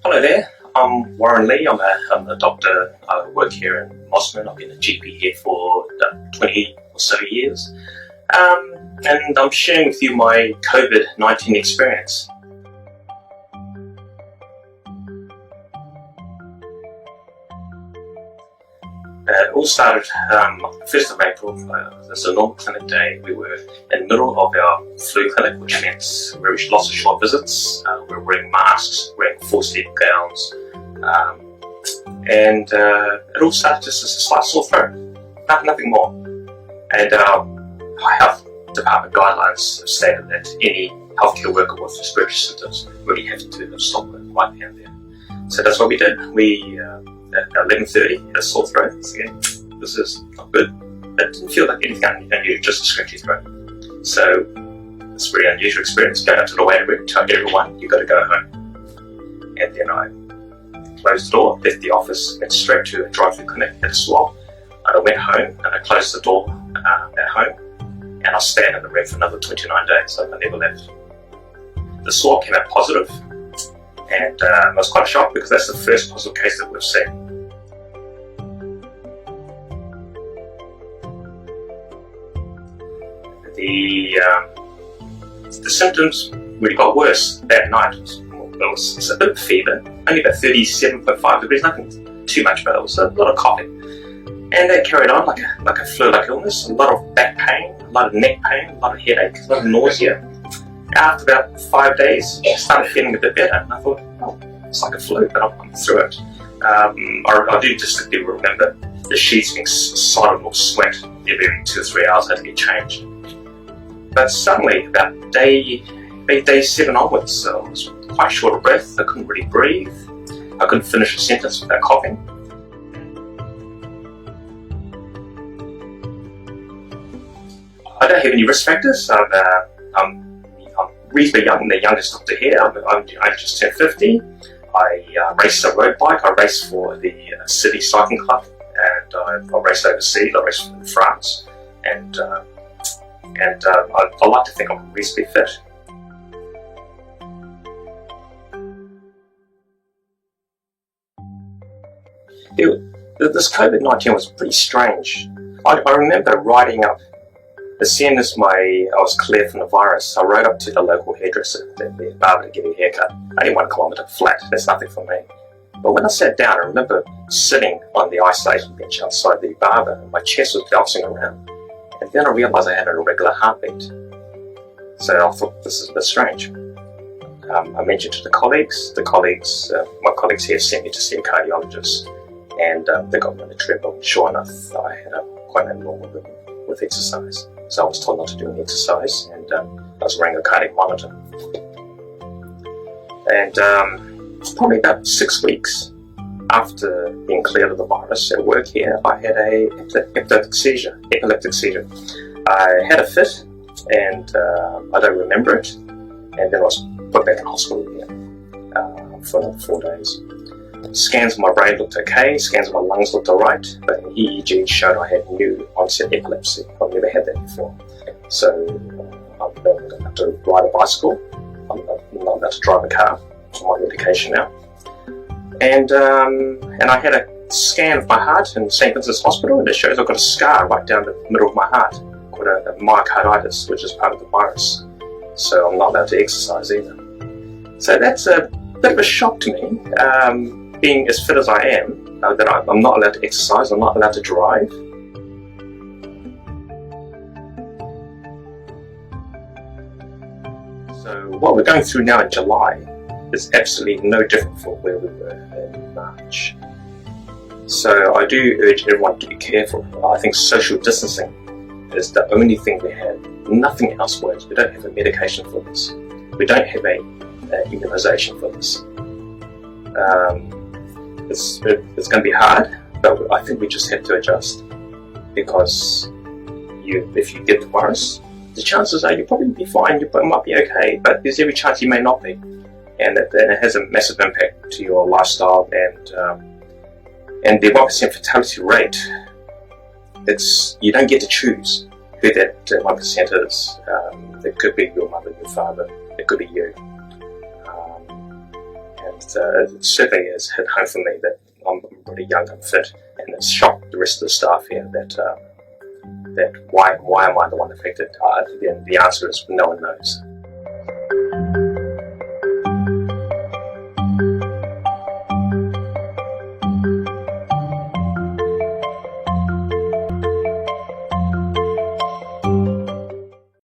Hello there, I'm Warren Lee. I'm a doctor. I work here in Mosman. I've been a GP here for 20 or so years. And I'm sharing with you my COVID-19 experience. It all started 1st of April. It was a normal clinic day. We were in the middle of our flu clinic, which meant lots of short visits. We were wearing masks, wearing full-sleeve gowns, and it all started just as a slight sore throat, nothing more. And our health department guidelines have stated that any healthcare worker with respiratory symptoms really have to stop work right then and there. So that's what we did. We at 11:30 had a sore throat. So again, this is not good. It didn't feel like anything unusual, just a scratchy throat. So it's a very unusual experience. Going up to the waiting room, telling everyone you've got to go home. And then I closed the door, left the office, went straight to a drive-through clinic, had a swab, and I went home and I closed the door at home, and I stayed in the room for another 29 days, so I never left. The swab came out positive, and I was quite shocked because that's the first positive case that we've seen. The symptoms really got worse that night. It was a bit of fever, only about 37.5 degrees, nothing too much, but it was a lot of coughing. And that carried on like a flu-like illness, a lot of back pain, a lot of neck pain, a lot of headache, a lot of nausea. After about 5 days, I started feeling a bit better, and I thought, oh, it's like a flu, but I'm through it. I do distinctly remember the sheets being sodden or sweat every 2 or 3 hours. Had to get changed. But suddenly, about day 7 onwards, I was quite short of breath. I couldn't really breathe. I couldn't finish a sentence without coughing. I don't have any risk factors. I'm reasonably young, the youngest doctor here. I just turned 50. I race a road bike. I race for the City Cycling Club, and I race overseas. I race in France, and I like to think I'm reasonably fit. This COVID-19 was pretty strange. I remember riding up. As soon as I was cleared from the virus, I rode up to the local hairdresser, the barber, to get a haircut. Only 1 kilometre flat, that's nothing for me. But when I sat down, I remember sitting on the isolation bench outside the barber, and my chest was bouncing around. And then I realised I had an irregular heartbeat. So I thought, this is a bit strange. I mentioned to my colleagues here sent me to see a cardiologist, and they got me on the treadmill. Sure enough, I had quite an abnormal rhythm with exercise. So I was told not to do any exercise, and I was wearing a cardiac monitor. And probably about 6 weeks after being cleared of the virus at work here, I had an epileptic seizure. I had a fit, and I don't remember it, and then I was put back in hospital again for another 4 days. Scans of my brain looked okay, scans of my lungs looked alright, but an EEG showed I had new onset epilepsy. I've never had that before. So I'm going to have to ride a bicycle. I'm not allowed to drive a car. I'm on medication now. And I had a scan of my heart in St. Vincent's Hospital, and it shows I've got a scar right down the middle of my heart called a myocarditis, which is part of the virus. So I'm not allowed to exercise either. So that's a bit of a shock to me. Being as fit as I am, that I'm not allowed to exercise, I'm not allowed to drive. So what we're going through now in July is absolutely no different from where we were in March. So I do urge everyone to be careful. I think social distancing is the only thing we have. Nothing else works. We don't have a medication for this. We don't have a immunisation for this. It's going to be hard, but I think we just have to adjust, because if you get the virus, the chances are you'll probably be fine, you might be okay, but there's every chance you may not be, and it has a massive impact to your lifestyle, and the 1% fatality rate, you don't get to choose who that 1% is. It could be your mother, your father, it could be you. it certainly has hit home for me that I'm really young and fit, and it's shocked the rest of the staff here that why am I the one affected? The answer is no one knows.